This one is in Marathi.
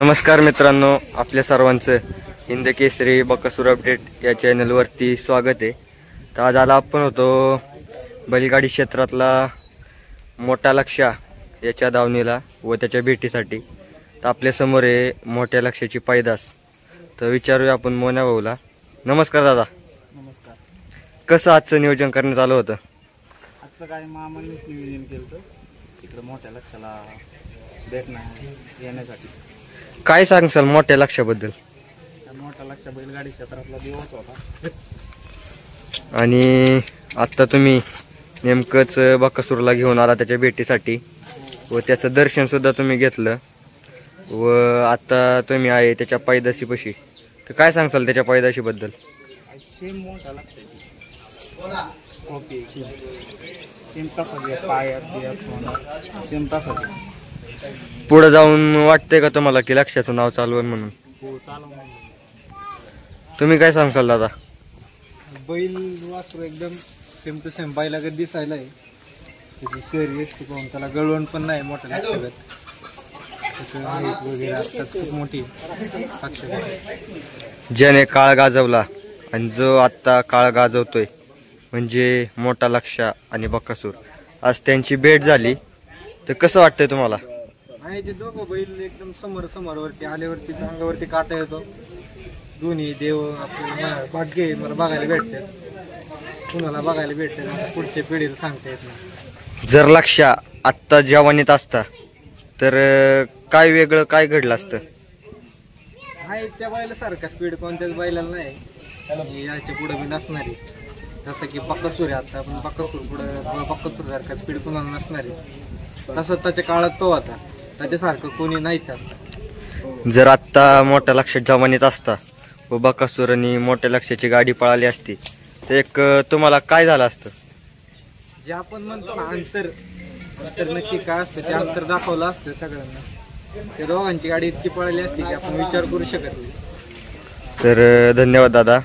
नमस्कार मित्रांनो, आपल्या सर्वांचं हिंद केसरी बकासूर अपडेट या चॅनलवरती स्वागत आहे। तर आज आपण होतो बैलगाडी क्षेत्रातला मोठा लक्ष्या याच्या दावणीला व त्याच्या भेटीसाठी। तर आपल्या समोर आहे मोठ्या लक्ष्याची पैदास। तर विचारूया आपण मोन्या भाऊला। नमस्कार दादा। नमस्कार। कसं आजचं नियोजन करण्यात आलं होतं? आजचं काय मामांनीच नियोजन केलं होतं इकडे मोठ्या लक्ष्याला भेटणार येण्यासाठी। काय सांगसाल मोठ्या लक्ष्याबद्दल? मोठा लक्ष्य बैलगाडी क्षेत्रातला दिवस होता आणि आता तुम्ही नेमकंच बकासूरला घेऊन आला त्याच्या भेटीसाठी व त्याचं दर्शन सुद्धा तुम्ही घेतलं व आता तुम्ही आहे त्याच्या पैदाशीपाशी। तर काय सांगसाल त्याच्या पैदाशीबद्दल? सेम मोठा लक्ष्याची ओके सेम तसाच पायात सेम तसाच। पुढे जाऊन वाटतंय का तुम्हाला की लक्ष्याचं नाव चालवण म्हणून? हो चालू। तुम्ही काय सांगसाल दादा? बैल वासरू एकदम सेम टू सेम बैलागत दिसायला आहे। त्याची शरीर पाहून त्याला गळवण पण नाही मोठ्या लक्ष्यागत। वगैरे आता खूप मोठी ज्याने काळ गाजवला आणि जो आता काळ गाजवतोय म्हणजे मोठा लक्ष्या आणि बकासूर, आज त्यांची भेट झाली। तर कसं वाटतंय तुम्हाला? आणि ते दोघं बैल एकदम समोरावरती आल्यावरती अंगावरती काटा येतो। दोन्ही देव आपल्याला भाग्य आहे, मला बघायला भेटतात, कुणाला बघायला भेटतात, पुढच्या पिढीला सांगता येत नाही। जर लक्ष्या आत्ता जवानीत असता तर काय वेगळं काय घडलं असतं? आहे त्या बैला सारखा स्पीड कोणत्याच बैलाला नाही, याच्या पुढे बी नसणारी। जसं की बकासूर आहे, आता आपण बकासूर पुढे बकासूर सारखा स्पीड कोणाला नसणारी, तसं त्याच्या काळात तो होता, त्याच्यासारखं कोणी नाहीच आता। जर आत्ता मोठ्या लक्ष्यात जवानीत असता व बकासूर आणि मोठ्या लक्ष्याची गाडी पळाली असती तर एक तुम्हाला काय झालं असतं? जे आपण म्हणतो ना अंतर नक्की काय असतं ते अंतर दाखवलं असतं सगळ्यांना। त्या दोघांची गाडी इतकी पळाली असती की आपण विचार करू शकत नाही। तर धन्यवाद दादा।